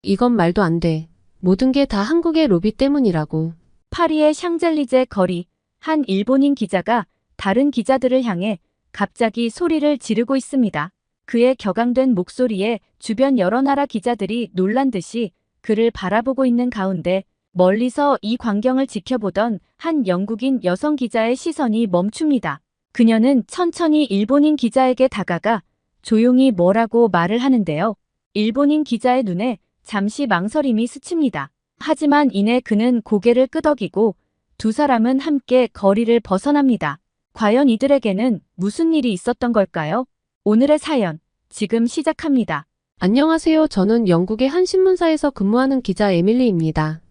이건 말도 안 돼. 모든 게 다 한국의 로비 때문이라고. 파리의 샹젤리제 거리. 한 일본인 기자가 다른 기자들을 향해 갑자기 소리를 지르고 있습니다. 그의 격앙된 목소리에 주변 여러 나라 기자들이 놀란 듯이 그를 바라보고 있는 가운데 멀리서 이 광경을 지켜보던 한 영국인 여성 기자의 시선이 멈춥니다. 그녀는 천천히 일본인 기자에게 다가가 조용히 뭐라고 말을 하는데요. 일본인 기자의 눈에 잠시 망설임이 스칩니다. 하지만 이내 그는 고개를 끄덕이고 두 사람은 함께 거리를 벗어납니다. 과연 이들에게는 무슨 일이 있었던 걸까요? 오늘의 사연, 지금 시작합니다. 안녕하세요. 저는 영국의 한 신문사에서 근무하는 기자 에밀리입니다.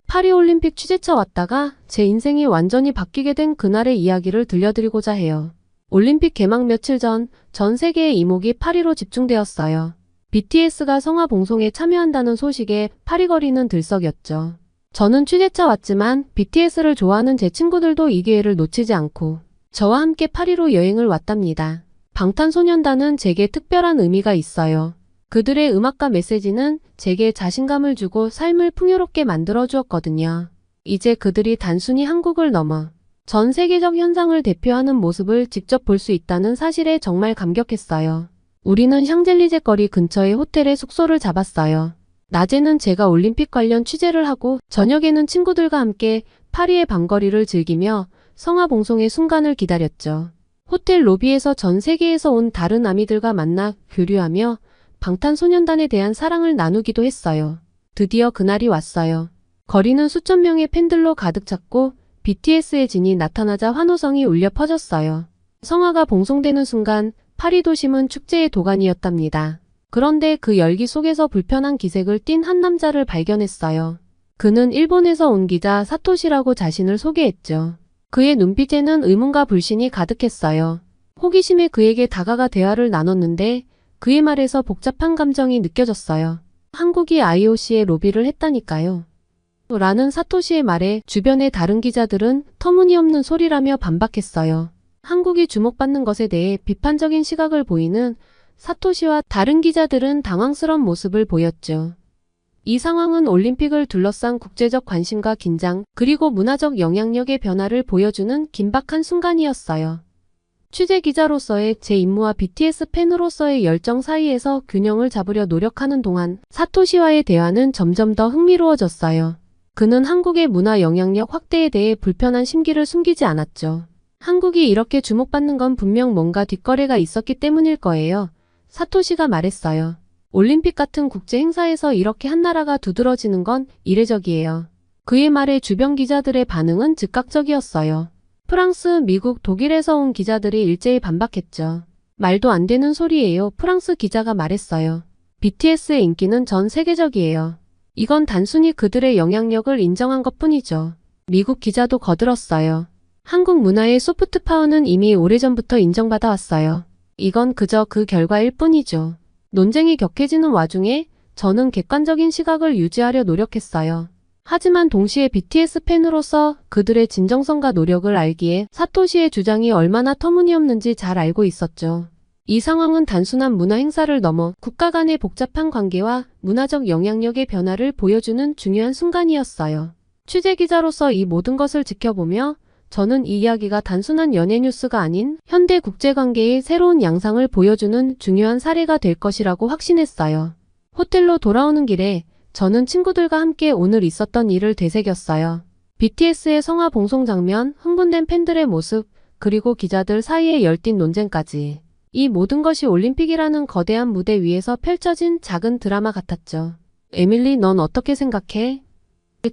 파리올림픽 취재차 왔다가 제 인생이 완전히 바뀌게 된 그날의 이야기를 들려드리고자 해요. 올림픽 개막 며칠 전 세계의 이목이 파리로 집중되었어요. BTS가 성화 봉송에 참여한다는 소식에 파리 거리는 들썩였죠. 저는 취재차 왔지만 BTS를 좋아하는 제 친구들도 이 기회를 놓치지 않고 저와 함께 파리로 여행을 왔답니다. 방탄소년단은 제게 특별한 의미가 있어요. 그들의 음악과 메시지는 제게 자신감을 주고 삶을 풍요롭게 만들어 주었거든요. 이제 그들이 단순히 한국을 넘어 전 세계적 현상을 대표하는 모습을 직접 볼 수 있다는 사실에 정말 감격했어요. 우리는 샹젤리제 거리 근처의 호텔에 숙소를 잡았어요. 낮에는 제가 올림픽 관련 취재를 하고 저녁에는 친구들과 함께 파리의 밤거리를 즐기며 성화 봉송의 순간을 기다렸죠. 호텔 로비에서 전 세계에서 온 다른 아미들과 만나 교류하며 방탄소년단에 대한 사랑을 나누기도 했어요. 드디어 그날이 왔어요. 거리는 수천 명의 팬들로 가득 찼고 BTS의 진이 나타나자 환호성이 울려 퍼졌어요. 성화가 봉송되는 순간 파리 도심은 축제의 도가니였답니다. 그런데 그 열기 속에서 불편한 기색을 띤 한 남자를 발견했어요. 그는 일본에서 온 기자 사토시라고 자신을 소개했죠. 그의 눈빛에는 의문과 불신이 가득했어요. 호기심에 그에게 다가가 대화를 나눴는데 그의 말에서 복잡한 감정이 느껴졌어요. 한국이 IOC에 로비를 했다니까요. 라는 사토시의 말에 주변의 다른 기자들은 터무니없는 소리라며 반박했어요. 한국이 주목받는 것에 대해 비판적인 시각을 보이는 사토시와 다른 기자들은 당황스러운 모습을 보였죠. 이 상황은 올림픽을 둘러싼 국제적 관심과 긴장, 그리고 문화적 영향력의 변화를 보여주는 긴박한 순간이었어요. 취재 기자로서의 제 임무와 BTS 팬으로서의 열정 사이에서 균형을 잡으려 노력하는 동안 사토시와의 대화는 점점 더 흥미로워졌어요. 그는 한국의 문화 영향력 확대에 대해 불편한 심기를 숨기지 않았죠. 한국이 이렇게 주목받는 건 분명 뭔가 뒷거래가 있었기 때문일 거예요. 사토시가 말했어요. 올림픽 같은 국제 행사에서 이렇게 한 나라가 두드러지는 건 이례적이에요. 그의 말에 주변 기자들의 반응은 즉각적이었어요. 프랑스, 미국, 독일에서 온 기자들이 일제히 반박했죠. 말도 안 되는 소리예요. 프랑스 기자가 말했어요. BTS의 인기는 전 세계적이에요. 이건 단순히 그들의 영향력을 인정한 것뿐이죠. 미국 기자도 거들었어요. 한국 문화의 소프트 파워는 이미 오래전부터 인정받아 왔어요. 이건 그저 그 결과일 뿐이죠. 논쟁이 격해지는 와중에 저는 객관적인 시각을 유지하려 노력했어요. 하지만 동시에 BTS 팬으로서 그들의 진정성과 노력을 알기에 사토시의 주장이 얼마나 터무니없는지 잘 알고 있었죠. 이 상황은 단순한 문화 행사를 넘어 국가 간의 복잡한 관계와 문화적 영향력의 변화를 보여주는 중요한 순간이었어요. 취재기자로서 이 모든 것을 지켜보며 저는 이 이야기가 단순한 연예 뉴스가 아닌 현대 국제관계의 새로운 양상을 보여주는 중요한 사례가 될 것이라고 확신했어요. 호텔로 돌아오는 길에 저는 친구들과 함께 오늘 있었던 일을 되새겼어요. BTS의 성화 봉송 장면, 흥분된 팬들의 모습, 그리고 기자들 사이의 열띤 논쟁까지. 이 모든 것이 올림픽이라는 거대한 무대 위에서 펼쳐진 작은 드라마 같았죠. 에밀리, 넌 어떻게 생각해?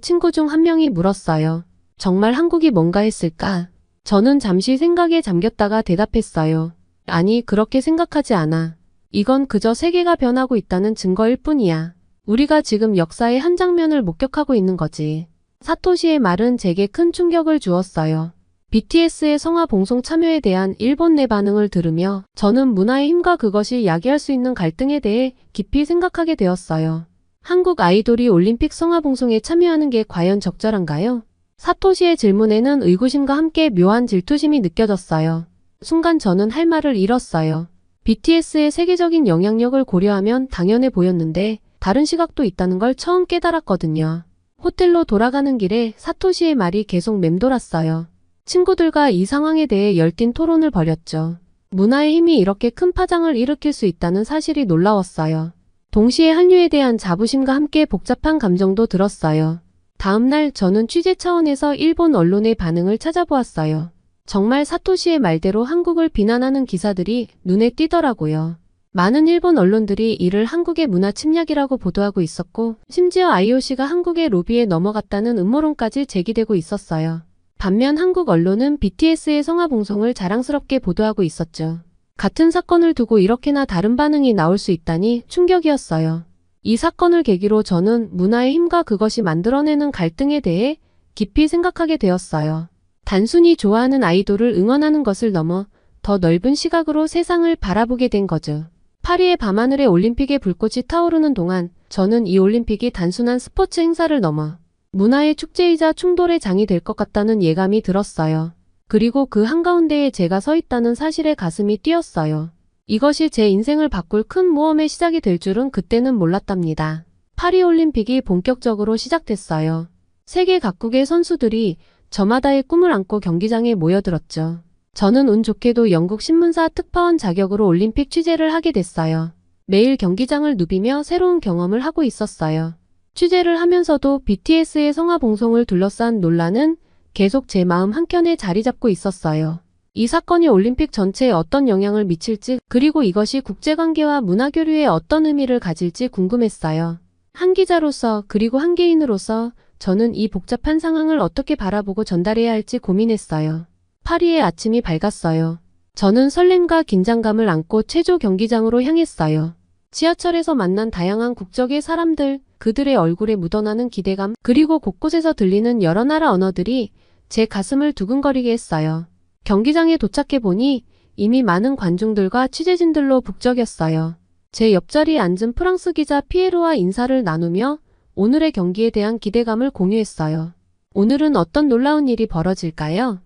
친구 중 한 명이 물었어요. 정말 한국이 뭔가 했을까? 저는 잠시 생각에 잠겼다가 대답했어요. 아니, 그렇게 생각하지 않아. 이건 그저 세계가 변하고 있다는 증거일 뿐이야. 우리가 지금 역사의 한 장면을 목격하고 있는 거지. 사토시의 말은 제게 큰 충격을 주었어요. BTS의 성화 봉송 참여에 대한 일본 내 반응을 들으며 저는 문화의 힘과 그것이 야기할 수 있는 갈등에 대해 깊이 생각하게 되었어요. 한국 아이돌이 올림픽 성화 봉송에 참여하는 게 과연 적절한가요? 사토시의 질문에는 의구심과 함께 묘한 질투심이 느껴졌어요. 순간 저는 할 말을 잃었어요. BTS의 세계적인 영향력을 고려하면 당연해 보였는데 다른 시각도 있다는 걸 처음 깨달았거든요. 호텔로 돌아가는 길에 사토시의 말이 계속 맴돌았어요. 친구들과 이 상황에 대해 열띤 토론을 벌였죠. 문화의 힘이 이렇게 큰 파장을 일으킬 수 있다는 사실이 놀라웠어요. 동시에 한류에 대한 자부심과 함께 복잡한 감정도 들었어요. 다음 날 저는 취재 차원에서 일본 언론의 반응을 찾아보았어요. 정말 사토시의 말대로 한국을 비난하는 기사들이 눈에 띄더라고요. 많은 일본 언론들이 이를 한국의 문화 침략이라고 보도하고 있었고, 심지어 IOC가 한국의 로비에 넘어갔다는 음모론까지 제기되고 있었어요. 반면 한국 언론은 BTS의 성화봉송을 자랑스럽게 보도하고 있었죠. 같은 사건을 두고 이렇게나 다른 반응이 나올 수 있다니 충격이었어요. 이 사건을 계기로 저는 문화의 힘과 그것이 만들어내는 갈등에 대해 깊이 생각하게 되었어요. 단순히 좋아하는 아이돌을 응원하는 것을 넘어 더 넓은 시각으로 세상을 바라보게 된 거죠. 파리의 밤하늘에 올림픽의 불꽃이 타오르는 동안 저는 이 올림픽이 단순한 스포츠 행사를 넘어 문화의 축제이자 충돌의 장이 될 것 같다는 예감이 들었어요. 그리고 그 한가운데에 제가 서 있다는 사실에 가슴이 뛰었어요. 이것이 제 인생을 바꿀 큰 모험의 시작이 될 줄은 그때는 몰랐답니다. 파리올림픽이 본격적으로 시작됐어요. 세계 각국의 선수들이 저마다의 꿈을 안고 경기장에 모여들었죠. 저는 운 좋게도 영국 신문사 특파원 자격으로 올림픽 취재를 하게 됐어요. 매일 경기장을 누비며 새로운 경험을 하고 있었어요. 취재를 하면서도 BTS의 성화봉송을 둘러싼 논란은 계속 제 마음 한켠에 자리 잡고 있었어요. 이 사건이 올림픽 전체에 어떤 영향을 미칠지, 그리고 이것이 국제관계와 문화교류에 어떤 의미를 가질지 궁금했어요. 한 기자로서, 그리고 한 개인으로서 저는 이 복잡한 상황을 어떻게 바라보고 전달해야 할지 고민했어요. 파리의 아침이 밝았어요. 저는 설렘과 긴장감을 안고 체조 경기장으로 향했어요. 지하철에서 만난 다양한 국적의 사람들, 그들의 얼굴에 묻어나는 기대감, 그리고 곳곳에서 들리는 여러 나라 언어들이 제 가슴을 두근거리게 했어요. 경기장에 도착해보니 이미 많은 관중들과 취재진들로 북적였어요. 제 옆자리에 앉은 프랑스 기자 피에르와 인사를 나누며 오늘의 경기에 대한 기대감을 공유했어요. 오늘은 어떤 놀라운 일이 벌어질까요?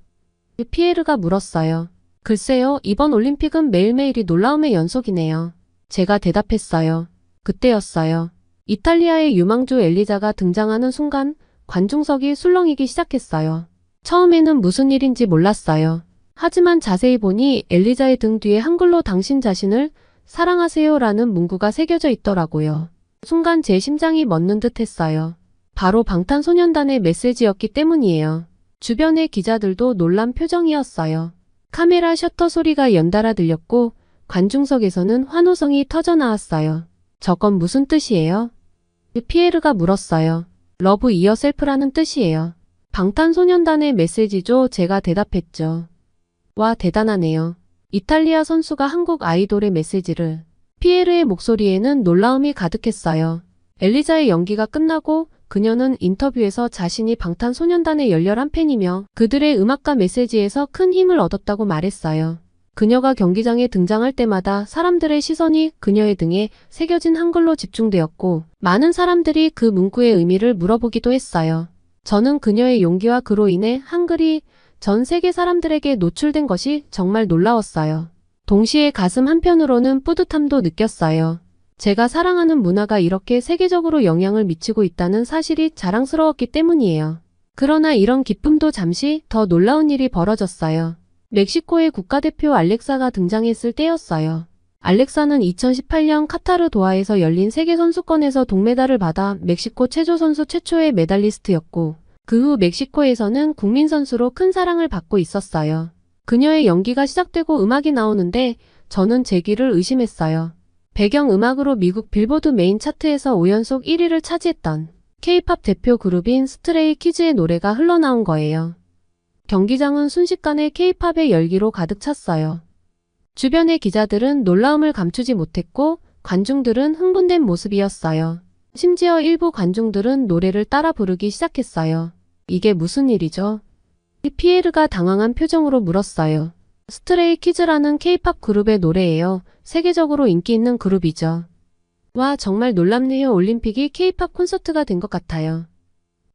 피에르가 물었어요. 글쎄요, 이번 올림픽은 매일매일이 놀라움의 연속이네요. 제가 대답했어요. 그때였어요. 이탈리아의 유망주 엘리자가 등장하는 순간 관중석이 술렁이기 시작했어요. 처음에는 무슨 일인지 몰랐어요. 하지만 자세히 보니 엘리자의 등 뒤에 한글로 당신 자신을 사랑하세요라는 문구가 새겨져 있더라고요. 순간 제 심장이 멎는 듯 했어요. 바로 방탄소년단의 메시지였기 때문이에요. 주변의 기자들도 놀란 표정이었어요. 카메라 셔터 소리가 연달아 들렸고 관중석에서는 환호성이 터져나왔어요. 저건 무슨 뜻이에요? 피에르가 물었어요. 러브 이어셀프라는 뜻이에요. 방탄소년단의 메시지죠. 제가 대답했죠. 와, 대단하네요. 이탈리아 선수가 한국 아이돌의 메시지를. 피에르의 목소리에는 놀라움이 가득했어요. 엘리자의 연기가 끝나고 그녀는 인터뷰에서 자신이 방탄소년단의 열렬한 팬이며 그들의 음악과 메시지에서 큰 힘을 얻었다고 말했어요. 그녀가 경기장에 등장할 때마다 사람들의 시선이 그녀의 등에 새겨진 한글로 집중되었고 많은 사람들이 그 문구의 의미를 물어보기도 했어요. 저는 그녀의 용기와 그로 인해 한글이 전 세계 사람들에게 노출된 것이 정말 놀라웠어요. 동시에 가슴 한편으로는 뿌듯함도 느꼈어요. 제가 사랑하는 문화가 이렇게 세계적으로 영향을 미치고 있다는 사실이 자랑스러웠기 때문이에요. 그러나 이런 기쁨도 잠시 더 놀라운 일이 벌어졌어요. 멕시코의 국가대표 알렉사가 등장했을 때였어요. 알렉사는 2018년 카타르 도하에서 열린 세계선수권에서 동메달을 받아 멕시코 체조 선수 최초의 메달리스트였고 그 후 멕시코에서는 국민 선수로 큰 사랑을 받고 있었어요. 그녀의 연기가 시작되고 음악이 나오는데 저는 제 귀를 의심했어요. 배경 음악으로 미국 빌보드 메인 차트에서 5연속 1위를 차지했던 K-팝 대표 그룹인 스트레이 키즈의 노래가 흘러나온 거예요. 경기장은 순식간에 K-팝의 열기로 가득 찼어요. 주변의 기자들은 놀라움을 감추지 못했고 관중들은 흥분된 모습이었어요. 심지어 일부 관중들은 노래를 따라 부르기 시작했어요. 이게 무슨 일이죠? 피에르가 당황한 표정으로 물었어요. 스트레이 키즈라는 K-팝 그룹의 노래예요. 세계적으로 인기 있는 그룹이죠. 와, 정말 놀랍네요. 올림픽이 K-팝 콘서트가 된 것 같아요.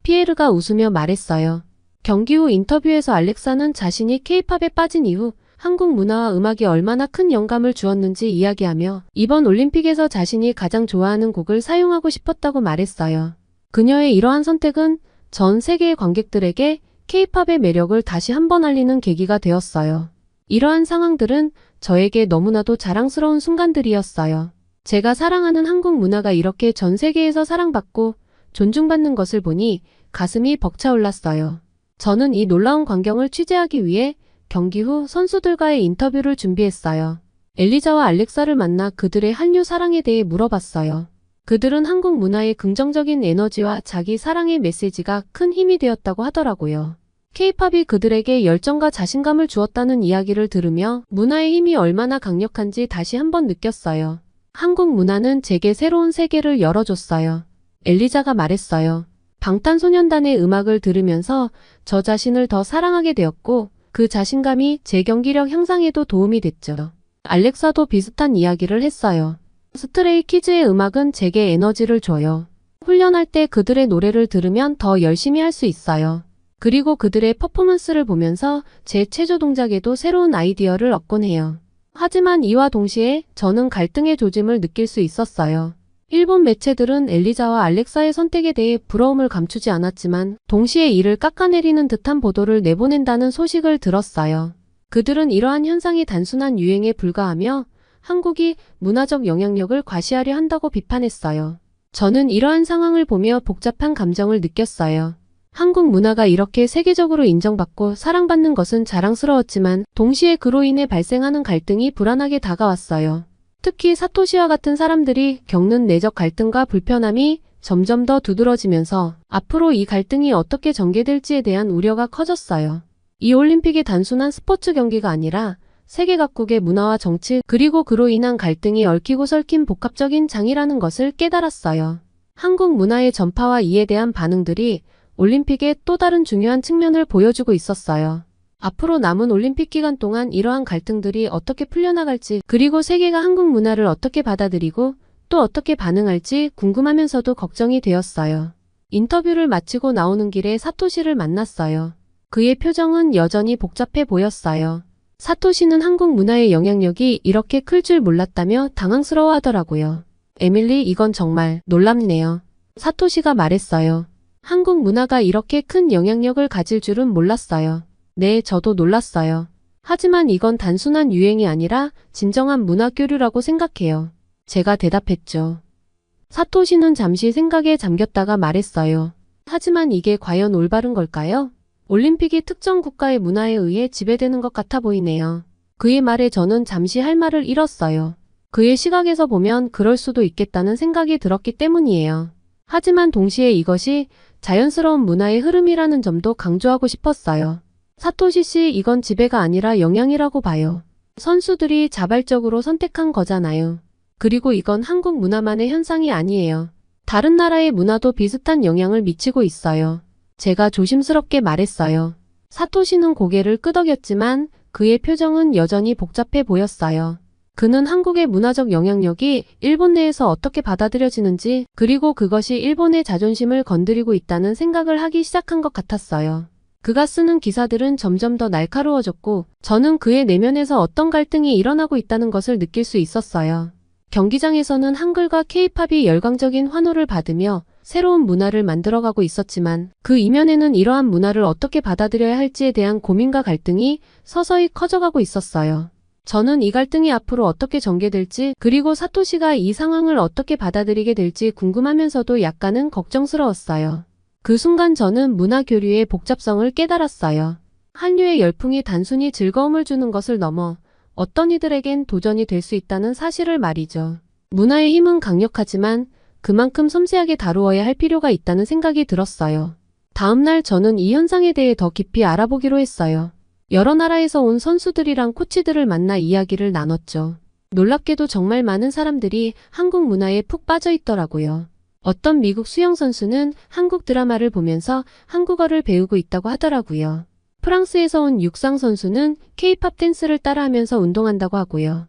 피에르가 웃으며 말했어요. 경기 후 인터뷰에서 알렉사는 자신이 K-팝에 빠진 이후 한국 문화와 음악이 얼마나 큰 영감을 주었는지 이야기하며 이번 올림픽에서 자신이 가장 좋아하는 곡을 사용하고 싶었다고 말했어요. 그녀의 이러한 선택은 전 세계의 관객들에게 K-팝의 매력을 다시 한번 알리는 계기가 되었어요. 이러한 상황들은 저에게 너무나도 자랑스러운 순간들이었어요. 제가 사랑하는 한국 문화가 이렇게 전 세계에서 사랑받고 존중받는 것을 보니 가슴이 벅차올랐어요. 저는 이 놀라운 광경을 취재하기 위해 경기 후 선수들과의 인터뷰를 준비했어요. 엘리자와 알렉사를 만나 그들의 한류 사랑에 대해 물어봤어요. 그들은 한국 문화의 긍정적인 에너지와 자기 사랑의 메시지가 큰 힘이 되었다고 하더라고요. K-팝이 그들에게 열정과 자신감을 주었다는 이야기를 들으며 문화의 힘이 얼마나 강력한지 다시 한번 느꼈어요. 한국 문화는 제게 새로운 세계를 열어줬어요. 엘리자가 말했어요. 방탄소년단의 음악을 들으면서 저 자신을 더 사랑하게 되었고 그 자신감이 제 경기력 향상에도 도움이 됐죠. 알렉사도 비슷한 이야기를 했어요. 스트레이 키즈의 음악은 제게 에너지를 줘요. 훈련할 때 그들의 노래를 들으면 더 열심히 할 수 있어요. 그리고 그들의 퍼포먼스를 보면서 제 체조 동작에도 새로운 아이디어를 얻곤 해요. 하지만 이와 동시에 저는 갈등의 조짐을 느낄 수 있었어요. 일본 매체들은 엘리자와 알렉사의 선택에 대해 부러움을 감추지 않았지만 동시에 이를 깎아내리는 듯한 보도를 내보낸다는 소식을 들었어요. 그들은 이러한 현상이 단순한 유행에 불과하며 한국이 문화적 영향력을 과시하려 한다고 비판했어요. 저는 이러한 상황을 보며 복잡한 감정을 느꼈어요. 한국 문화가 이렇게 세계적으로 인정받고 사랑받는 것은 자랑스러웠지만 동시에 그로 인해 발생하는 갈등이 불안하게 다가왔어요. 특히 사토시와 같은 사람들이 겪는 내적 갈등과 불편함이 점점 더 두드러지면서 앞으로 이 갈등이 어떻게 전개될지에 대한 우려가 커졌어요. 이 올림픽이 단순한 스포츠 경기가 아니라 세계 각국의 문화와 정치 그리고 그로 인한 갈등이 얽히고 설킨 복합적인 장이라는 것을 깨달았어요. 한국 문화의 전파와 이에 대한 반응들이 올림픽의 또 다른 중요한 측면을 보여주고 있었어요. 앞으로 남은 올림픽 기간 동안 이러한 갈등들이 어떻게 풀려나갈지 그리고 세계가 한국 문화를 어떻게 받아들이고 또 어떻게 반응할지 궁금하면서도 걱정이 되었어요. 인터뷰를 마치고 나오는 길에 사토시를 만났어요. 그의 표정은 여전히 복잡해 보였어요. 사토시는 한국 문화의 영향력이 이렇게 클 줄 몰랐다며 당황스러워하더라고요. 에밀리, 이건 정말 놀랍네요. 사토시가 말했어요. 한국 문화가 이렇게 큰 영향력을 가질 줄은 몰랐어요. 네, 저도 놀랐어요. 하지만 이건 단순한 유행이 아니라 진정한 문화 교류라고 생각해요. 제가 대답했죠. 사토시는 잠시 생각에 잠겼다가 말했어요. 하지만 이게 과연 올바른 걸까요? 올림픽이 특정 국가의 문화에 의해 지배되는 것 같아 보이네요. 그의 말에 저는 잠시 할 말을 잃었어요. 그의 시각에서 보면 그럴 수도 있겠다는 생각이 들었기 때문이에요. 하지만 동시에 이것이 자연스러운 문화의 흐름이라는 점도 강조하고 싶었어요. 사토시 씨, 이건 지배가 아니라 영향이라고 봐요. 선수들이 자발적으로 선택한 거잖아요. 그리고 이건 한국 문화만의 현상이 아니에요. 다른 나라의 문화도 비슷한 영향을 미치고 있어요. 제가 조심스럽게 말했어요. 사토시는 고개를 끄덕였지만 그의 표정은 여전히 복잡해 보였어요. 그는 한국의 문화적 영향력이 일본 내에서 어떻게 받아들여지는지 그리고 그것이 일본의 자존심을 건드리고 있다는 생각을 하기 시작한 것 같았어요. 그가 쓰는 기사들은 점점 더 날카로워졌고 저는 그의 내면에서 어떤 갈등이 일어나고 있다는 것을 느낄 수 있었어요. 경기장에서는 한글과 K-팝이 열광적인 환호를 받으며 새로운 문화를 만들어가고 있었지만 그 이면에는 이러한 문화를 어떻게 받아들여야 할지에 대한 고민과 갈등이 서서히 커져가고 있었어요. 저는 이 갈등이 앞으로 어떻게 전개될지 그리고 사토시가 이 상황을 어떻게 받아들이게 될지 궁금하면서도 약간은 걱정스러웠어요. 그 순간 저는 문화 교류의 복잡성을 깨달았어요. 한류의 열풍이 단순히 즐거움을 주는 것을 넘어 어떤 이들에겐 도전이 될 수 있다는 사실을 말이죠. 문화의 힘은 강력하지만 그만큼 섬세하게 다루어야 할 필요가 있다는 생각이 들었어요. 다음 날 저는 이 현상에 대해 더 깊이 알아보기로 했어요. 여러 나라에서 온 선수들이랑 코치들을 만나 이야기를 나눴죠. 놀랍게도 정말 많은 사람들이 한국 문화에 푹 빠져 있더라고요. 어떤 미국 수영 선수는 한국 드라마를 보면서 한국어를 배우고 있다고 하더라고요. 프랑스에서 온 육상 선수는 K-팝 댄스를 따라하면서 운동한다고 하고요.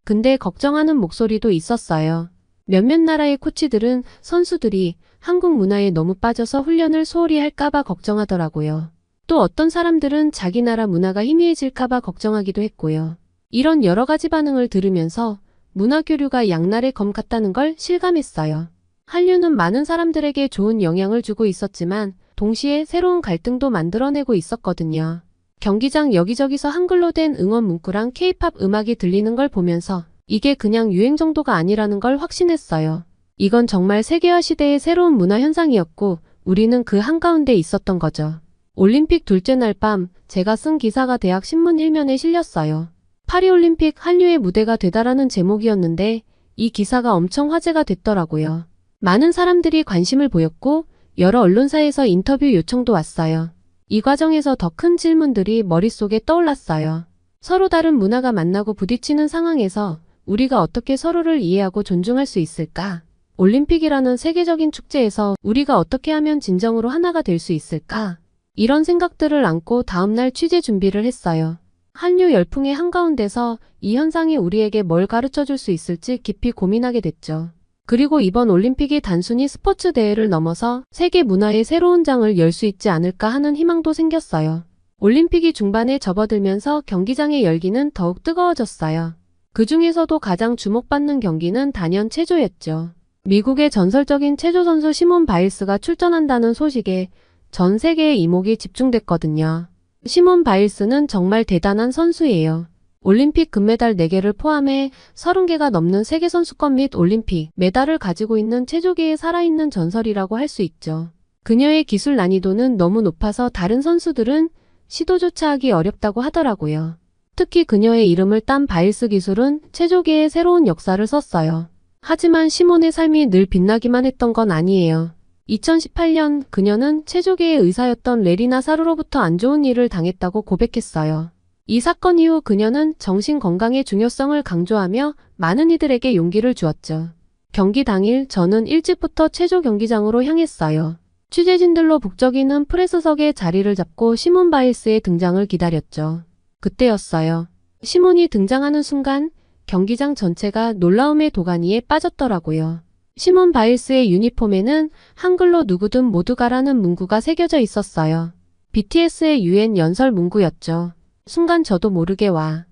근데 걱정하는 목소리도 있었어요. 몇몇 나라의 코치들은 선수들이 한국 문화에 너무 빠져서 훈련을 소홀히 할까봐 걱정하더라고요. 또 어떤 사람들은 자기 나라 문화가 희미해질까봐 걱정하기도 했고요. 이런 여러 가지 반응을 들으면서 문화 교류가 양날의 검 같다는 걸 실감했어요. 한류는 많은 사람들에게 좋은 영향을 주고 있었지만 동시에 새로운 갈등도 만들어내고 있었거든요. 경기장 여기저기서 한글로 된 응원 문구랑 K-팝 음악이 들리는 걸 보면서 이게 그냥 유행 정도가 아니라는 걸 확신했어요. 이건 정말 세계화 시대의 새로운 문화 현상이었고 우리는 그 한가운데 있었던 거죠. 올림픽 둘째 날 밤 제가 쓴 기사가 대학 신문 1면에 실렸어요. 파리올림픽 한류의 무대가 되다라는 제목이었는데 이 기사가 엄청 화제가 됐더라고요. 많은 사람들이 관심을 보였고 여러 언론사에서 인터뷰 요청도 왔어요. 이 과정에서 더 큰 질문들이 머릿속에 떠올랐어요. 서로 다른 문화가 만나고 부딪히는 상황에서 우리가 어떻게 서로를 이해하고 존중할 수 있을까? 올림픽이라는 세계적인 축제에서 우리가 어떻게 하면 진정으로 하나가 될 수 있을까? 이런 생각들을 안고 다음날 취재 준비를 했어요. 한류 열풍의 한가운데서 이 현상이 우리에게 뭘 가르쳐 줄 수 있을지 깊이 고민하게 됐죠. 그리고 이번 올림픽이 단순히 스포츠 대회를 넘어서 세계 문화의 새로운 장을 열 수 있지 않을까 하는 희망도 생겼어요. 올림픽이 중반에 접어들면서 경기장의 열기는 더욱 뜨거워졌어요. 그 중에서도 가장 주목받는 경기는 단연 체조였죠. 미국의 전설적인 체조 선수 시몬 바일스가 출전한다는 소식에 전 세계의 이목이 집중됐거든요. 시몬 바일스는 정말 대단한 선수예요. 올림픽 금메달 4개를 포함해 30개가 넘는 세계선수권 및 올림픽 메달을 가지고 있는 체조계의 살아있는 전설이라고 할 수 있죠. 그녀의 기술 난이도는 너무 높아서 다른 선수들은 시도조차 하기 어렵다고 하더라고요. 특히 그녀의 이름을 딴 바일스 기술은 체조계에 새로운 역사를 썼어요. 하지만 시몬의 삶이 늘 빛나기만 했던 건 아니에요. 2018년 그녀는 체조계의 의사였던 레리나 사루로부터 안 좋은 일을 당했다고 고백했어요. 이 사건 이후 그녀는 정신 건강의 중요성을 강조하며 많은 이들에게 용기를 주었죠. 경기 당일 저는 일찍부터 체조 경기장으로 향했어요. 취재진들로 북적이는 프레스석에 자리를 잡고 시몬 바일스의 등장을 기다렸죠. 그때였어요. 시몬이 등장하는 순간 경기장 전체가 놀라움의 도가니에 빠졌더라고요. 시몬 바일스의 유니폼에는 한글로 누구든 모두 가라는 문구가 새겨져 있었어요. BTS의 UN 연설 문구였죠. 순간 저도 모르게 와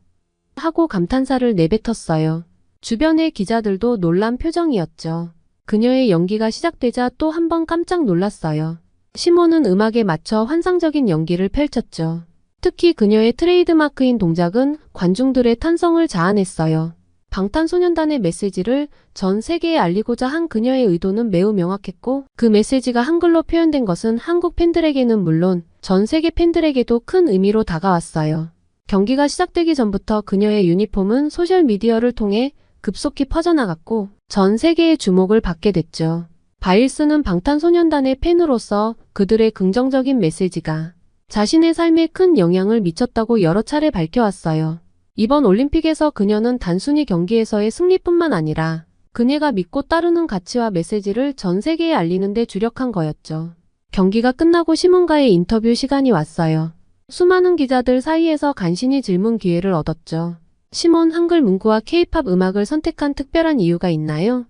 하고 감탄사를 내뱉었어요. 주변의 기자들도 놀란 표정이었죠. 그녀의 연기가 시작되자 또 한 번 깜짝 놀랐어요. 시몬은 음악에 맞춰 환상적인 연기를 펼쳤죠. 특히 그녀의 트레이드마크인 동작은 관중들의 탄성을 자아냈어요. 방탄소년단의 메시지를 전 세계에 알리고자 한 그녀의 의도는 매우 명확했고 그 메시지가 한글로 표현된 것은 한국 팬들에게는 물론 전 세계 팬들에게도 큰 의미로 다가왔어요. 경기가 시작되기 전부터 그녀의 유니폼은 소셜미디어를 통해 급속히 퍼져나갔고 전 세계의 주목을 받게 됐죠. 바일스는 방탄소년단의 팬으로서 그들의 긍정적인 메시지가 자신의 삶에 큰 영향을 미쳤다고 여러 차례 밝혀왔어요. 이번 올림픽에서 그녀는 단순히 경기에서의 승리뿐만 아니라 그녀가 믿고 따르는 가치와 메시지를 전 세계에 알리는 데 주력한 거였죠. 경기가 끝나고 시몬과의 인터뷰 시간이 왔어요. 수많은 기자들 사이에서 간신히 질문 기회를 얻었죠. 시몬 한글 문구와 K-팝 음악을 선택한 특별한 이유가 있나요?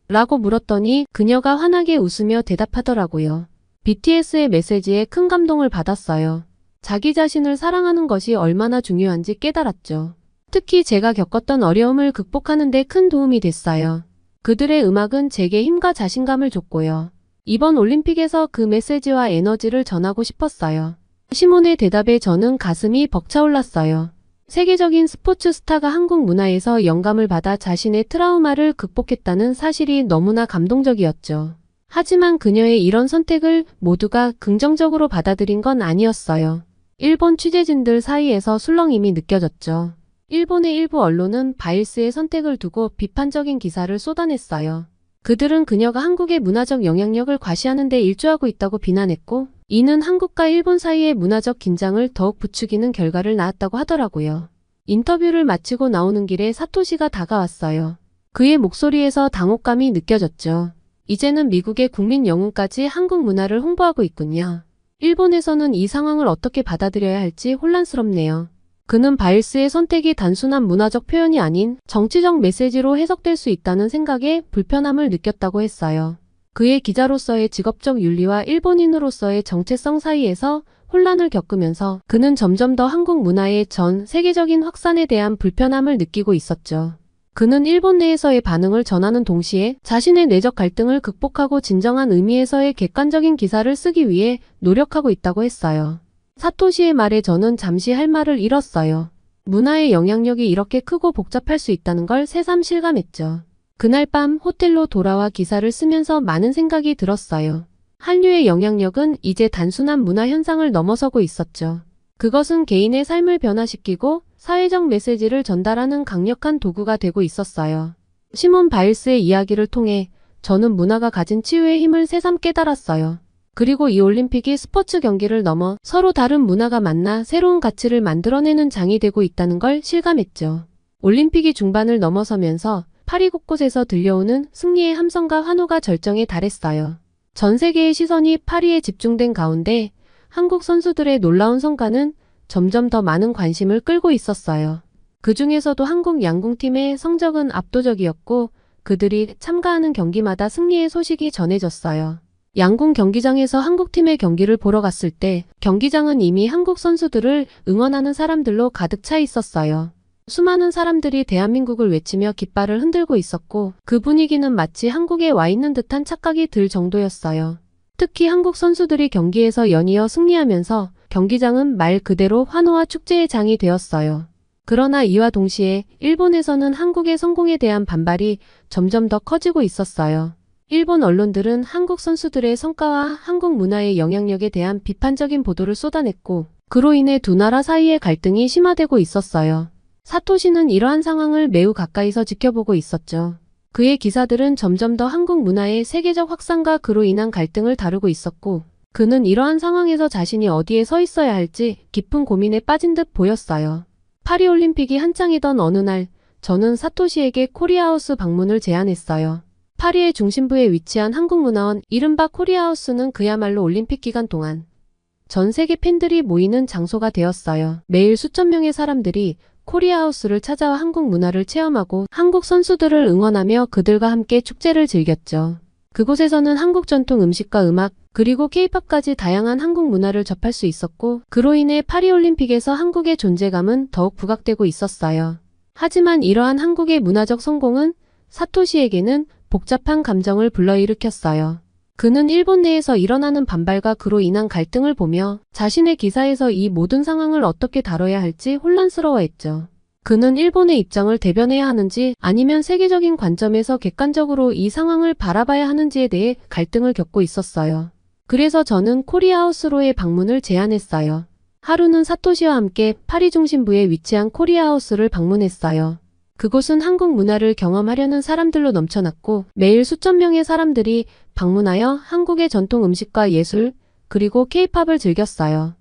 라고 물었더니 그녀가 환하게 웃으며 대답하더라고요. BTS의 메시지에 큰 감동을 받았어요. 자기 자신을 사랑하는 것이 얼마나 중요한지 깨달았죠. 특히 제가 겪었던 어려움을 극복하는 데 큰 도움이 됐어요. 그들의 음악은 제게 힘과 자신감을 줬고요. 이번 올림픽에서 그 메시지와 에너지를 전하고 싶었어요. 시몬의 대답에 저는 가슴이 벅차올랐어요. 세계적인 스포츠 스타가 한국 문화에서 영감을 받아 자신의 트라우마를 극복했다는 사실이 너무나 감동적이었죠. 하지만 그녀의 이런 선택을 모두가 긍정적으로 받아들인 건 아니었어요. 일본 취재진들 사이에서 술렁임이 느껴졌죠. 일본의 일부 언론은 바일스의 선택을 두고 비판적인 기사를 쏟아냈어요. 그들은 그녀가 한국의 문화적 영향력을 과시하는 데 일조하고 있다고 비난했고 이는 한국과 일본 사이의 문화적 긴장을 더욱 부추기는 결과를 낳았다고 하더라고요. 인터뷰를 마치고 나오는 길에 사토시가 다가왔어요. 그의 목소리에서 당혹감이 느껴졌죠. 이제는 미국의 국민 영웅까지 한국 문화를 홍보하고 있군요. 일본에서는 이 상황을 어떻게 받아들여야 할지 혼란스럽네요. 그는 바일스의 선택이 단순한 문화적 표현이 아닌 정치적 메시지로 해석될 수 있다는 생각에 불편함을 느꼈다고 했어요. 그의 기자로서의 직업적 윤리와 일본인으로서의 정체성 사이에서 혼란을 겪으면서 그는 점점 더 한국 문화의 전 세계적인 확산에 대한 불편함을 느끼고 있었죠. 그는 일본 내에서의 반응을 전하는 동시에 자신의 내적 갈등을 극복하고 진정한 의미에서의 객관적인 기사를 쓰기 위해 노력하고 있다고 했어요. 사토시의 말에 저는 잠시 할 말을 잃었어요. 문화의 영향력이 이렇게 크고 복잡할 수 있다는 걸 새삼 실감했죠. 그날 밤 호텔로 돌아와 기사를 쓰면서 많은 생각이 들었어요. 한류의 영향력은 이제 단순한 문화 현상을 넘어서고 있었죠. 그것은 개인의 삶을 변화시키고 사회적 메시지를 전달하는 강력한 도구가 되고 있었어요. 시몬 바일스의 이야기를 통해 저는 문화가 가진 치유의 힘을 새삼 깨달았어요. 그리고 이 올림픽이 스포츠 경기를 넘어 서로 다른 문화가 만나 새로운 가치를 만들어내는 장이 되고 있다는 걸 실감했죠. 올림픽이 중반을 넘어서면서 파리 곳곳에서 들려오는 승리의 함성과 환호가 절정에 달했어요. 전 세계의 시선이 파리에 집중된 가운데 한국 선수들의 놀라운 성과는 점점 더 많은 관심을 끌고 있었어요. 그 중에서도 한국 양궁팀의 성적은 압도적이었고 그들이 참가하는 경기마다 승리의 소식이 전해졌어요. 양궁 경기장에서 한국팀의 경기를 보러 갔을 때 경기장은 이미 한국 선수들을 응원하는 사람들로 가득 차 있었어요. 수많은 사람들이 대한민국을 외치며 깃발을 흔들고 있었고 그 분위기는 마치 한국에 와 있는 듯한 착각이 들 정도였어요. 특히 한국 선수들이 경기에서 연이어 승리하면서 경기장은 말 그대로 환호와 축제의 장이 되었어요. 그러나 이와 동시에 일본에서는 한국의 성공에 대한 반발이 점점 더 커지고 있었어요. 일본 언론들은 한국 선수들의 성과와 한국 문화의 영향력에 대한 비판적인 보도를 쏟아냈고 그로 인해 두 나라 사이의 갈등이 심화되고 있었어요. 사토시는 이러한 상황을 매우 가까이서 지켜보고 있었죠. 그의 기사들은 점점 더 한국 문화의 세계적 확산과 그로 인한 갈등을 다루고 있었고 그는 이러한 상황에서 자신이 어디에 서 있어야 할지 깊은 고민에 빠진 듯 보였어요. 파리올림픽이 한창이던 어느 날 저는 사토시에게 코리아하우스 방문을 제안했어요. 파리의 중심부에 위치한 한국문화원 이른바 코리아하우스는 그야말로 올림픽 기간 동안 전 세계 팬들이 모이는 장소가 되었어요. 매일 수천 명의 사람들이 코리아하우스를 찾아와 한국 문화를 체험하고 한국 선수들을 응원하며 그들과 함께 축제를 즐겼죠. 그곳에서는 한국 전통 음식과 음악, 그리고 케이팝까지 다양한 한국 문화를 접할 수 있었고 그로 인해 파리올림픽에서 한국의 존재감은 더욱 부각되고 있었어요. 하지만 이러한 한국의 문화적 성공은 사토시에게는 복잡한 감정을 불러일으켰어요. 그는 일본 내에서 일어나는 반발과 그로 인한 갈등을 보며 자신의 기사에서 이 모든 상황을 어떻게 다뤄야 할지 혼란스러워했죠. 그는 일본의 입장을 대변해야 하는지 아니면 세계적인 관점에서 객관적으로 이 상황을 바라봐야 하는지에 대해 갈등을 겪고 있었어요. 그래서 저는 코리아하우스로의 방문을 제안했어요. 하루는 사토시와 함께 파리 중심부에 위치한 코리아하우스를 방문했어요. 그곳은 한국 문화를 경험하려는 사람들로 넘쳐났고 매일 수천 명의 사람들이 방문하여 한국의 전통 음식과 예술, 그리고 케이팝을 즐겼어요.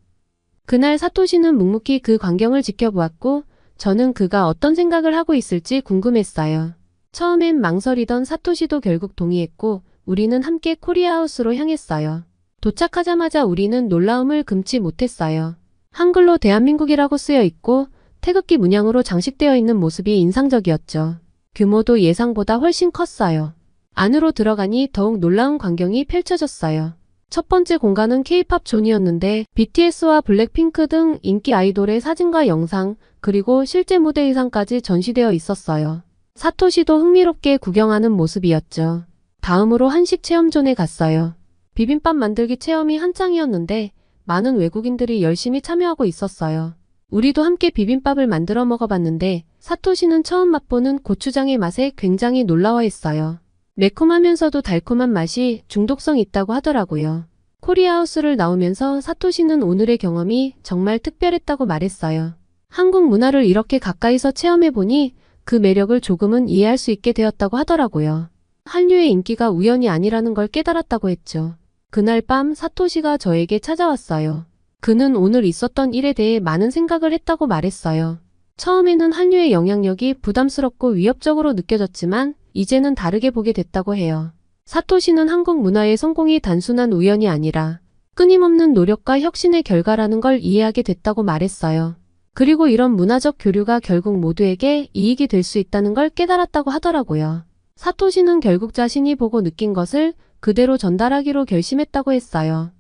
그날 사토시는 묵묵히 그 광경을 지켜보았고 저는 그가 어떤 생각을 하고 있을지 궁금했어요. 처음엔 망설이던 사토시도 결국 동의했고 우리는 함께 코리아하우스로 향했어요. 도착하자마자 우리는 놀라움을 금치 못했어요. 한글로 대한민국이라고 쓰여 있고 태극기 문양으로 장식되어 있는 모습이 인상적이었죠. 규모도 예상보다 훨씬 컸어요. 안으로 들어가니 더욱 놀라운 광경이 펼쳐졌어요. 첫 번째 공간은 K-팝 존이었는데 BTS와 블랙핑크 등 인기 아이돌의 사진과 영상, 그리고 실제 무대 의상까지 전시되어 있었어요. 사토시도 흥미롭게 구경하는 모습이었죠. 다음으로 한식 체험존에 갔어요. 비빔밥 만들기 체험이 한창이었는데 많은 외국인들이 열심히 참여하고 있었어요. 우리도 함께 비빔밥을 만들어 먹어봤는데 사토시는 처음 맛보는 고추장의 맛에 굉장히 놀라워했어요. 매콤하면서도 달콤한 맛이 중독성 있다고 하더라고요. 코리아하우스를 나오면서 사토시는 오늘의 경험이 정말 특별했다고 말했어요. 한국 문화를 이렇게 가까이서 체험해보니 그 매력을 조금은 이해할 수 있게 되었다고 하더라고요. 한류의 인기가 우연이 아니라는 걸 깨달았다고 했죠. 그날 밤 사토시가 저에게 찾아왔어요. 그는 오늘 있었던 일에 대해 많은 생각을 했다고 말했어요. 처음에는 한류의 영향력이 부담스럽고 위협적으로 느껴졌지만 이제는 다르게 보게 됐다고 해요. 사토시는 한국 문화의 성공이 단순한 우연이 아니라 끊임없는 노력과 혁신의 결과라는 걸 이해하게 됐다고 말했어요. 그리고 이런 문화적 교류가 결국 모두에게 이익이 될 수 있다는 걸 깨달았다고 하더라고요. 사토시는 결국 자신이 보고 느낀 것을 그대로 전달하기로 결심했다고 했어요.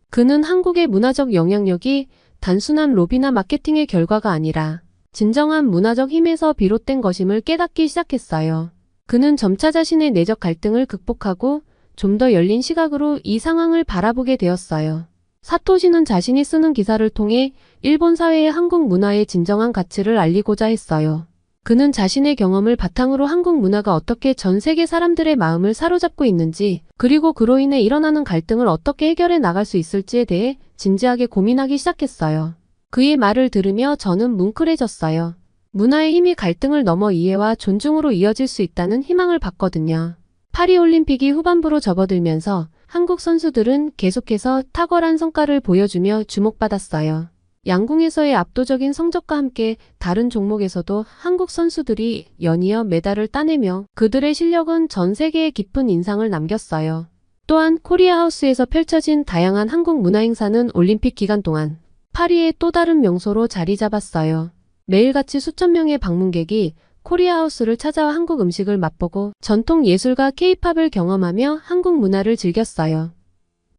그는 한국의 문화적 영향력이 단순한 로비나 마케팅의 결과가 아니라 진정한 문화적 힘에서 비롯된 것임을 깨닫기 시작했어요. 그는 점차 자신의 내적 갈등을 극복하고 좀 더 열린 시각으로 이 상황을 바라보게 되었어요. 사토시는 자신이 쓰는 기사를 통해 일본 사회에 한국 문화의 진정한 가치를 알리고자 했어요. 그는 자신의 경험을 바탕으로 한국 문화가 어떻게 전 세계 사람들의 마음을 사로잡고 있는지, 그리고 그로 인해 일어나는 갈등을 어떻게 해결해 나갈 수 있을지에 대해 진지하게 고민하기 시작했어요. 그의 말을 들으며 저는 뭉클해졌어요. 문화의 힘이 갈등을 넘어 이해와 존중으로 이어질 수 있다는 희망을 봤거든요. 파리올림픽이 후반부로 접어들면서 한국 선수들은 계속해서 탁월한 성과를 보여주며 주목받았어요. 양궁에서의 압도적인 성적과 함께 다른 종목에서도 한국 선수들이 연이어 메달을 따내며 그들의 실력은 전 세계에 깊은 인상을 남겼어요. 또한 코리아하우스에서 펼쳐진 다양한 한국 문화 행사는 올림픽 기간 동안 파리의 또 다른 명소로 자리 잡았어요. 매일같이 수천 명의 방문객이 코리아하우스를 찾아와 한국 음식을 맛보고 전통 예술과 케이팝을 경험하며 한국 문화를 즐겼어요.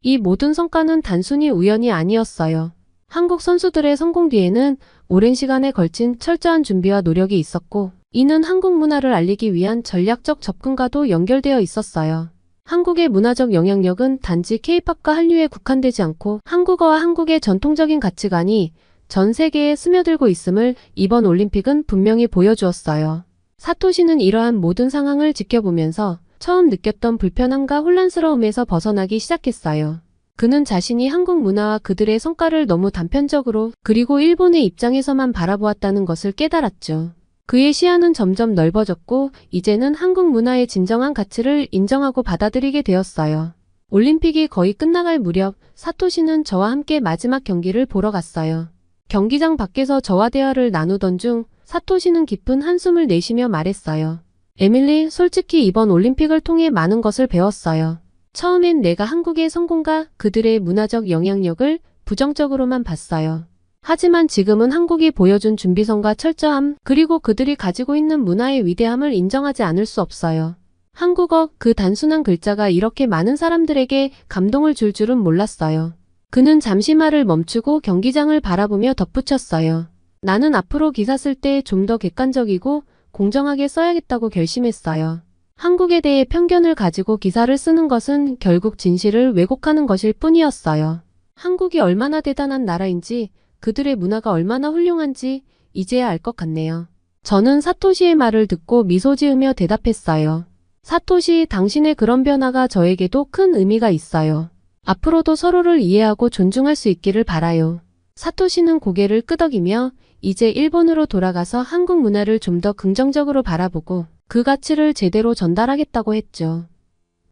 이 모든 성과는 단순히 우연이 아니었어요. 한국 선수들의 성공 뒤에는 오랜 시간에 걸친 철저한 준비와 노력이 있었고, 이는 한국 문화를 알리기 위한 전략적 접근과도 연결되어 있었어요. 한국의 문화적 영향력은 단지 케이팝과 한류에 국한되지 않고 한국어와 한국의 전통적인 가치관이 전 세계에 스며들고 있음을 이번 올림픽은 분명히 보여주었어요. 사토시는 이러한 모든 상황을 지켜보면서 처음 느꼈던 불편함과 혼란스러움에서 벗어나기 시작했어요. 그는 자신이 한국 문화와 그들의 성과를 너무 단편적으로 그리고 일본의 입장에서만 바라보았다는 것을 깨달았죠. 그의 시야는 점점 넓어졌고 이제는 한국 문화의 진정한 가치를 인정하고 받아들이게 되었어요. 올림픽이 거의 끝나갈 무렵 사토시는 저와 함께 마지막 경기를 보러 갔어요. 경기장 밖에서 저와 대화를 나누던 중 사토시는 깊은 한숨을 내쉬며 말했어요. 에밀리, 솔직히 이번 올림픽을 통해 많은 것을 배웠어요. 처음엔 내가 한국의 성공과 그들의 문화적 영향력을 부정적으로만 봤어요. 하지만 지금은 한국이 보여준 준비성과 철저함, 그리고 그들이 가지고 있는 문화의 위대함을 인정하지 않을 수 없어요. 한국어, 그 단순한 글자가 이렇게 많은 사람들에게 감동을 줄 줄은 몰랐어요. 그는 잠시 말을 멈추고 경기장을 바라보며 덧붙였어요. 나는 앞으로 기사 쓸 때 좀 더 객관적이고 공정하게 써야겠다고 결심했어요. 한국에 대해 편견을 가지고 기사를 쓰는 것은 결국 진실을 왜곡하는 것일 뿐이었어요. 한국이 얼마나 대단한 나라인지, 그들의 문화가 얼마나 훌륭한지 이제야 알 것 같네요. 저는 사토시의 말을 듣고 미소 지으며 대답했어요. 사토시, 당신의 그런 변화가 저에게도 큰 의미가 있어요. 앞으로도 서로를 이해하고 존중할 수 있기를 바라요. 사토시는 고개를 끄덕이며 이제 일본으로 돌아가서 한국 문화를 좀 더 긍정적으로 바라보고 그 가치를 제대로 전달하겠다고 했죠.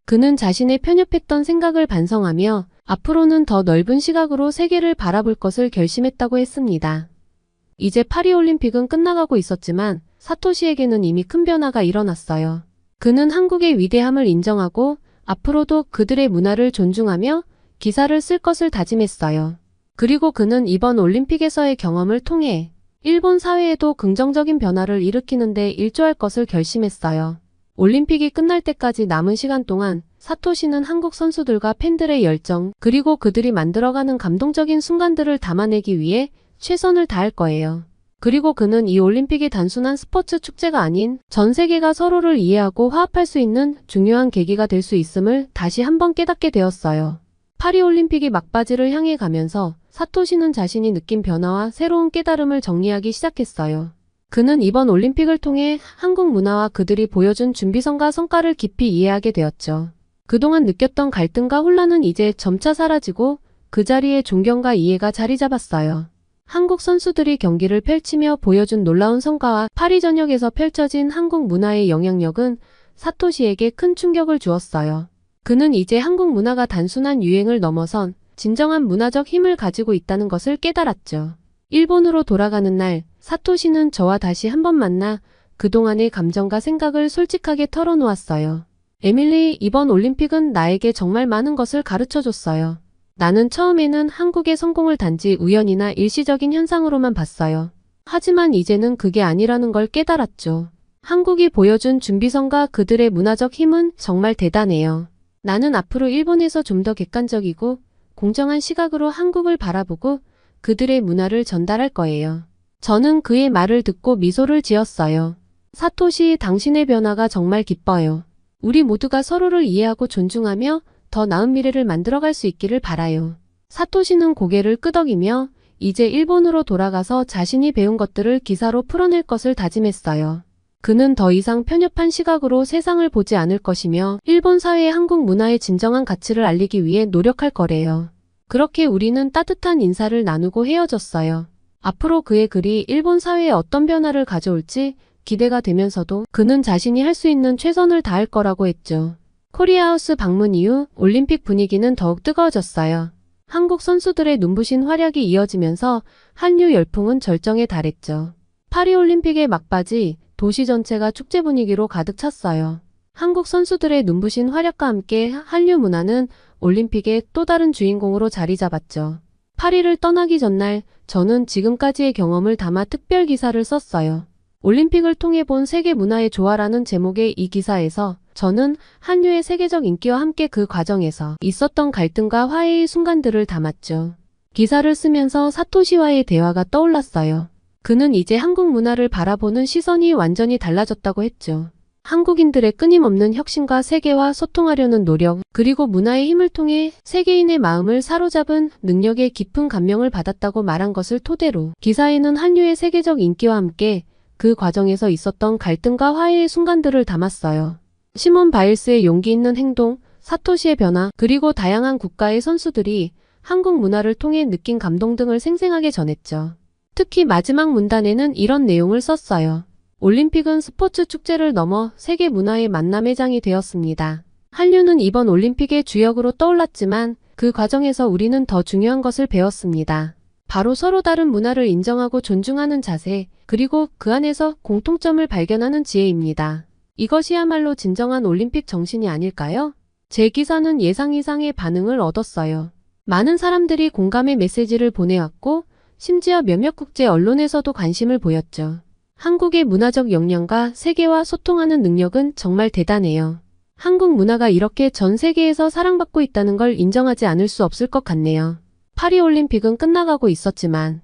그는 자신의 편협했던 생각을 반성하며 앞으로는 더 넓은 시각으로 세계를 바라볼 것을 결심했다고 했습니다. 이제 파리올림픽은 끝나가고 있었지만 사토시에게는 이미 큰 변화가 일어났어요. 그는 한국의 위대함을 인정하고 앞으로도 그들의 문화를 존중하며 기사를 쓸 것을 다짐했어요. 그리고 그는 이번 올림픽에서의 경험을 통해 일본 사회에도 긍정적인 변화를 일으키는 데 일조할 것을 결심했어요. 올림픽이 끝날 때까지 남은 시간 동안 사토시는 한국 선수들과 팬들의 열정, 그리고 그들이 만들어가는 감동적인 순간들을 담아내기 위해 최선을 다할 거예요. 그리고 그는 이 올림픽이 단순한 스포츠 축제가 아닌 전 세계가 서로를 이해하고 화합할 수 있는 중요한 계기가 될 수 있음을 다시 한번 깨닫게 되었어요. 파리올림픽이 막바지를 향해 가면서 사토시는 자신이 느낀 변화와 새로운 깨달음을 정리하기 시작했어요. 그는 이번 올림픽을 통해 한국 문화와 그들이 보여준 준비성과 성과를 깊이 이해하게 되었죠. 그동안 느꼈던 갈등과 혼란은 이제 점차 사라지고 그 자리에 존경과 이해가 자리 잡았어요. 한국 선수들이 경기를 펼치며 보여준 놀라운 성과와 파리 전역에서 펼쳐진 한국 문화의 영향력은 사토시에게 큰 충격을 주었어요. 그는 이제 한국 문화가 단순한 유행을 넘어선 진정한 문화적 힘을 가지고 있다는 것을 깨달았죠. 일본으로 돌아가는 날, 사토시는 저와 다시 한번 만나 그동안의 감정과 생각을 솔직하게 털어놓았어요. 에밀리, 이번 올림픽은 나에게 정말 많은 것을 가르쳐줬어요. 나는 처음에는 한국의 성공을 단지 우연이나 일시적인 현상으로만 봤어요. 하지만 이제는 그게 아니라는 걸 깨달았죠. 한국이 보여준 준비성과 그들의 문화적 힘은 정말 대단해요. 나는 앞으로 일본에서 좀 더 객관적이고 공정한 시각으로 한국을 바라보고 그들의 문화를 전달할 거예요. 저는 그의 말을 듣고 미소를 지었어요. 사토시, 당신의 변화가 정말 기뻐요. 우리 모두가 서로를 이해하고 존중하며 더 나은 미래를 만들어갈 수 있기를 바라요. 사토시는 고개를 끄덕이며 이제 일본으로 돌아가서 자신이 배운 것들을 기사로 풀어낼 것을 다짐했어요. 그는 더 이상 편협한 시각으로 세상을 보지 않을 것이며 일본 사회의 한국 문화의 진정한 가치를 알리기 위해 노력할 거래요. 그렇게 우리는 따뜻한 인사를 나누고 헤어졌어요. 앞으로 그의 글이 일본 사회에 어떤 변화를 가져올지 기대가 되면서도 그는 자신이 할 수 있는 최선을 다할 거라고 했죠. 코리아하우스 방문 이후 올림픽 분위기는 더욱 뜨거워졌어요. 한국 선수들의 눈부신 활약이 이어지면서 한류 열풍은 절정에 달했죠. 파리올림픽의 막바지 도시 전체가 축제 분위기로 가득 찼어요. 한국 선수들의 눈부신 활약과 함께 한류 문화는 올림픽의 또 다른 주인공으로 자리 잡았죠. 파리를 떠나기 전날 저는 지금까지의 경험을 담아 특별 기사를 썼어요. 올림픽을 통해 본 세계 문화의 조화라는 제목의 이 기사에서 저는 한류의 세계적 인기와 함께 그 과정에서 있었던 갈등과 화해의 순간들을 담았죠. 기사를 쓰면서 사토시와의 대화가 떠올랐어요. 그는 이제 한국 문화를 바라보는 시선이 완전히 달라졌다고 했죠. 한국인들의 끊임없는 혁신과 세계와 소통하려는 노력, 그리고 문화의 힘을 통해 세계인의 마음을 사로잡은 능력에 깊은 감명을 받았다고 말한 것을 토대로 기사에는 한류의 세계적 인기와 함께 그 과정에서 있었던 갈등과 화해의 순간들을 담았어요. 시몬 바일스의 용기 있는 행동, 사토시의 변화, 그리고 다양한 국가의 선수들이 한국 문화를 통해 느낀 감동 등을 생생하게 전했죠. 특히 마지막 문단에는 이런 내용을 썼어요. 올림픽은 스포츠 축제를 넘어 세계 문화의 만남의 장이 되었습니다. 한류는 이번 올림픽의 주역으로 떠올랐지만 그 과정에서 우리는 더 중요한 것을 배웠습니다. 바로 서로 다른 문화를 인정하고 존중하는 자세, 그리고 그 안에서 공통점을 발견하는 지혜입니다. 이것이야말로 진정한 올림픽 정신이 아닐까요? 제 기사는 예상 이상의 반응을 얻었어요. 많은 사람들이 공감의 메시지를 보내왔고 심지어 몇몇 국제 언론에서도 관심을 보였죠. 한국의 문화적 역량과 세계와 소통하는 능력은 정말 대단해요. 한국 문화가 이렇게 전 세계에서 사랑받고 있다는 걸 인정하지 않을 수 없을 것 같네요. 파리올림픽은 끝나가고 있었지만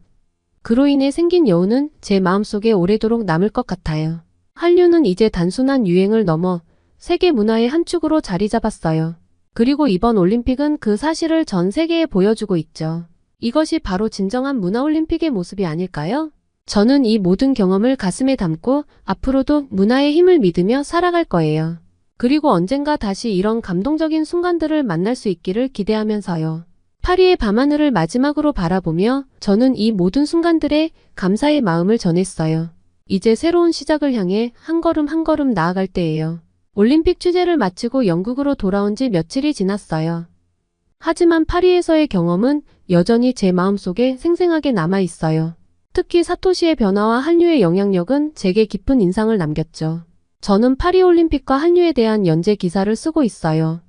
그로 인해 생긴 여운은 제 마음속에 오래도록 남을 것 같아요. 한류는 이제 단순한 유행을 넘어 세계 문화의 한 축으로 자리 잡았어요. 그리고 이번 올림픽은 그 사실을 전 세계에 보여주고 있죠. 이것이 바로 진정한 문화올림픽의 모습이 아닐까요? 저는 이 모든 경험을 가슴에 담고 앞으로도 문화의 힘을 믿으며 살아갈 거예요. 그리고 언젠가 다시 이런 감동적인 순간들을 만날 수 있기를 기대하면서요. 파리의 밤하늘을 마지막으로 바라보며 저는 이 모든 순간들에 감사의 마음을 전했어요. 이제 새로운 시작을 향해 한 걸음 한 걸음 나아갈 때예요. 올림픽 취재를 마치고 영국으로 돌아온 지 며칠이 지났어요. 하지만 파리에서의 경험은 여전히 제 마음속에 생생하게 남아 있어요. 특히 사토시의 변화와 한류의 영향력은 제게 깊은 인상을 남겼죠. 저는 파리올림픽과 한류에 대한 연재 기사를 쓰고 있어요.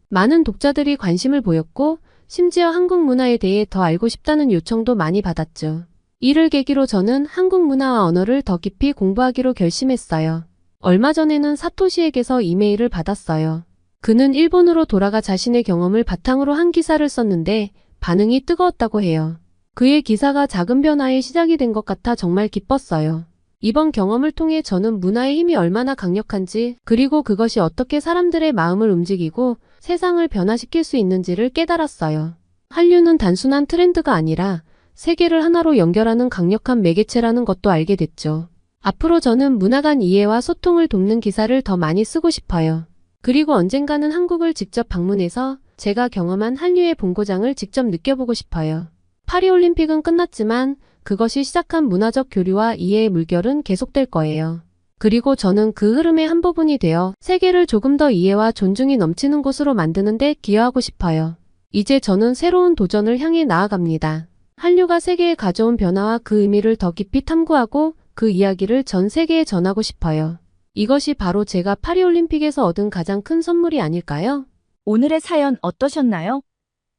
많은 독자들이 관심을 보였고 심지어 한국 문화에 대해 더 알고 싶다는 요청도 많이 받았죠. 이를 계기로 저는 한국 문화와 언어를 더 깊이 공부하기로 결심했어요. 얼마 전에는 사토시에게서 이메일을 받았어요. 그는 일본으로 돌아가 자신의 경험을 바탕으로 한 기사를 썼는데 반응이 뜨거웠다고 해요. 그의 기사가 작은 변화의 시작이 된 것 같아 정말 기뻤어요. 이번 경험을 통해 저는 문화의 힘이 얼마나 강력한지, 그리고 그것이 어떻게 사람들의 마음을 움직이고 세상을 변화시킬 수 있는지를 깨달았어요. 한류는 단순한 트렌드가 아니라 세계를 하나로 연결하는 강력한 매개체라는 것도 알게 됐죠. 앞으로 저는 문화 간 이해와 소통을 돕는 기사를 더 많이 쓰고 싶어요. 그리고 언젠가는 한국을 직접 방문해서 제가 경험한 한류의 본고장을 직접 느껴보고 싶어요. 파리올림픽은 끝났지만 그것이 시작한 문화적 교류와 이해의 물결은 계속될 거예요. 그리고 저는 그 흐름의 한 부분이 되어 세계를 조금 더 이해와 존중이 넘치는 곳으로 만드는 데 기여하고 싶어요. 이제 저는 새로운 도전을 향해 나아갑니다. 한류가 세계에 가져온 변화와 그 의미를 더 깊이 탐구하고 그 이야기를 전 세계에 전하고 싶어요. 이것이 바로 제가 파리올림픽에서 얻은 가장 큰 선물이 아닐까요? 오늘의 사연 어떠셨나요?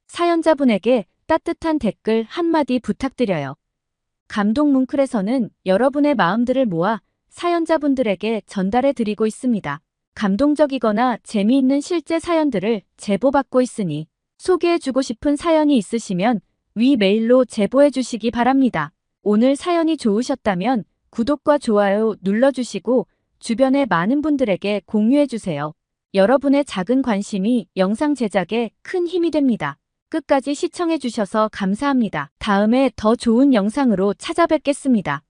사연자분에게 따뜻한 댓글 한마디 부탁드려요. 감동 뭉클에서는 여러분의 마음들을 모아 사연자분들에게 전달해 드리고 있습니다. 감동적이거나 재미있는 실제 사연들을 제보받고 있으니 소개해주고 싶은 사연이 있으시면 위 메일로 제보해 주시기 바랍니다. 오늘 사연이 좋으셨다면 구독과 좋아요 눌러주시고 주변의 많은 분들에게 공유해 주세요. 여러분의 작은 관심이 영상 제작에 큰 힘이 됩니다. 끝까지 시청해 주셔서 감사합니다. 다음에 더 좋은 영상으로 찾아뵙겠습니다.